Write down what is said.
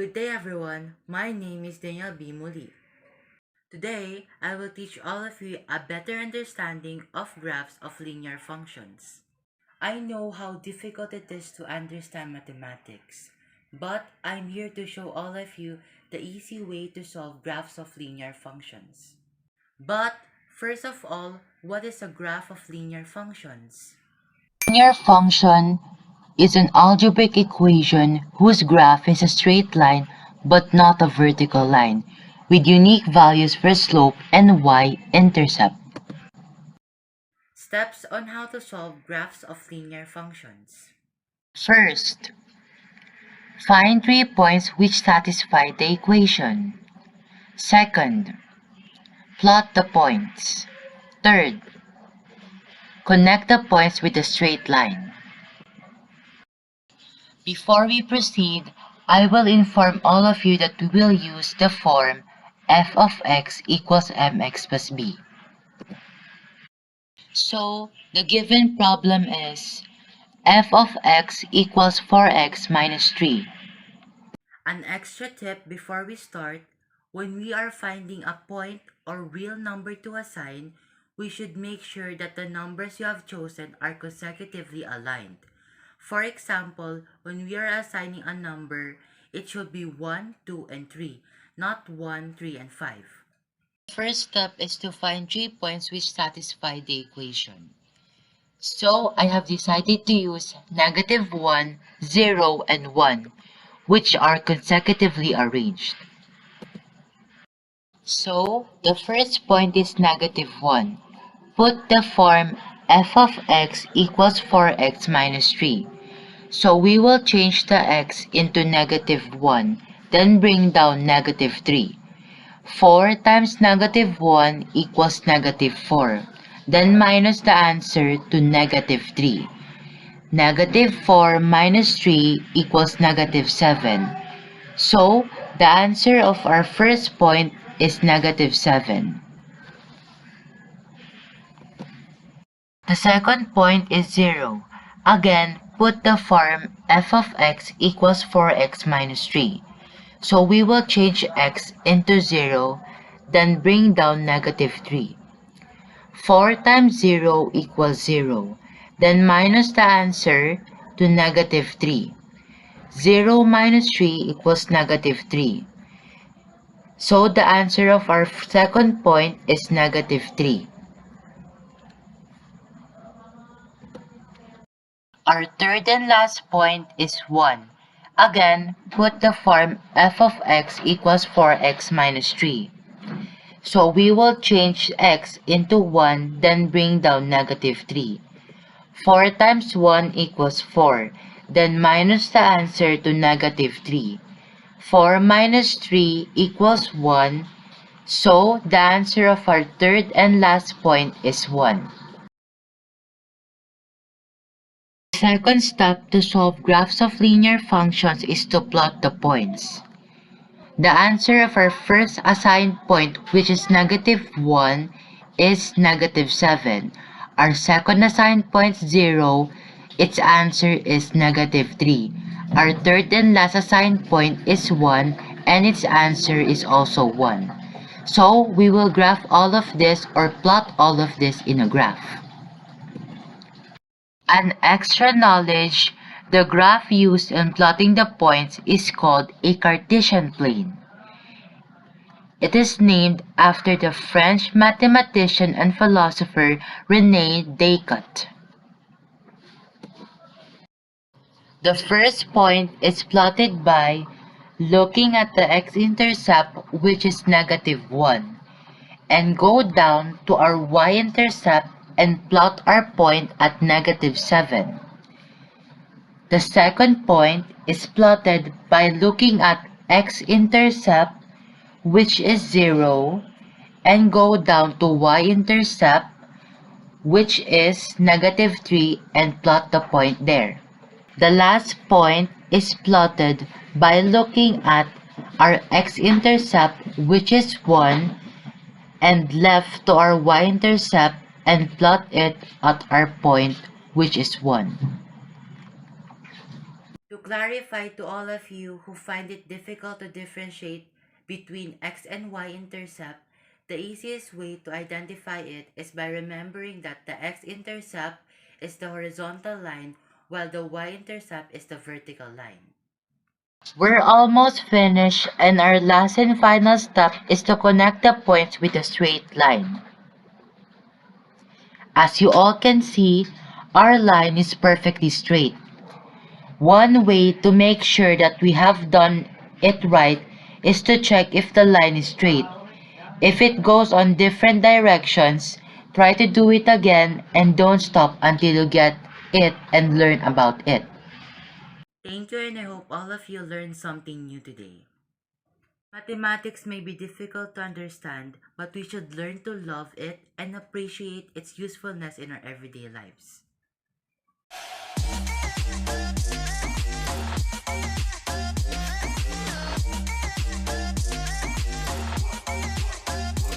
Good day everyone, my name is Daniel B. Muli. Today, I will teach all of you a better understanding of graphs of linear functions. I know how difficult it is to understand mathematics, but I'm here to show all of you the easy way to solve graphs of linear functions. But, first of all, what is a graph of linear functions? Linear function is an algebraic equation whose graph is a straight line but not a vertical line, with unique values for slope and y-intercept. Steps on how to solve graphs of linear functions. First, find 3 points which satisfy the equation. Second, plot the points. Third, connect the points with a straight line. Before we proceed, I will inform all of you that we will use the form f of x equals mx plus b. So, the given problem is f of x equals 4x minus 3. An extra tip before we start, when we are finding a point or real number to assign, we should make sure that the numbers you have chosen are consecutively aligned. For example, when we are assigning a number, it should be 1, 2, and 3, not 1, 3, and 5. The first step is to find 3 points which satisfy the equation. So, I have decided to use -1, 0, and 1, which are consecutively arranged. So, the first point is -1. Put the form f of x equals 4x minus 3. So we will change the x into -1, then bring down -3. 4 times -1 equals -4. Then minus the answer to -3. -4 minus 3 equals -7. So the answer of our first point is -7. The second point is 0. Again, put the form f of x equals 4x minus 3. So we will change x into 0, then bring down -3. 4 times 0 equals 0, then minus the answer to -3. 0 minus 3 equals -3. So the answer of our second point is -3. Our third and last point is 1. Again, put the form f of x equals 4x minus 3. So we will change x into 1, then bring down -3. 4 times 1 equals 4, then minus the answer to -3. 4 minus 3 equals 1, so the answer of our third and last point is 1. The second step to solve graphs of linear functions is to plot the points. The answer of our first assigned point, which is -1, is -7. Our second assigned point, 0, its answer is -3. Our third and last assigned point is 1, and its answer is also 1. So we will graph all of this or plot all of this in a graph. An extra knowledge, the graph used in plotting the points is called a Cartesian plane. It is named after the French mathematician and philosopher René Descartes. The first point is plotted by looking at the x-intercept, which is -1, and go down to our y-intercept and plot our point at -7. The second point is plotted by looking at x-intercept, which is 0, and go down to y-intercept, which is -3, and plot the point there. The last point is plotted by looking at our x-intercept, which is 1, and left to our y-intercept and plot it at our point, which is 1. To clarify to all of you who find it difficult to differentiate between x and y intercept, the easiest way to identify it is by remembering that the x-intercept is the horizontal line while the y-intercept is the vertical line. We're almost finished, and our last and final step is to connect the points with a straight line. As you all can see, our line is perfectly straight. One way to make sure that we have done it right is to check if the line is straight. If it goes on different directions, try to do it again and don't stop until you get it and learn about it. Thank you, and I hope all of you learned something new today. Mathematics may be difficult to understand, but we should learn to love it and appreciate its usefulness in our everyday lives.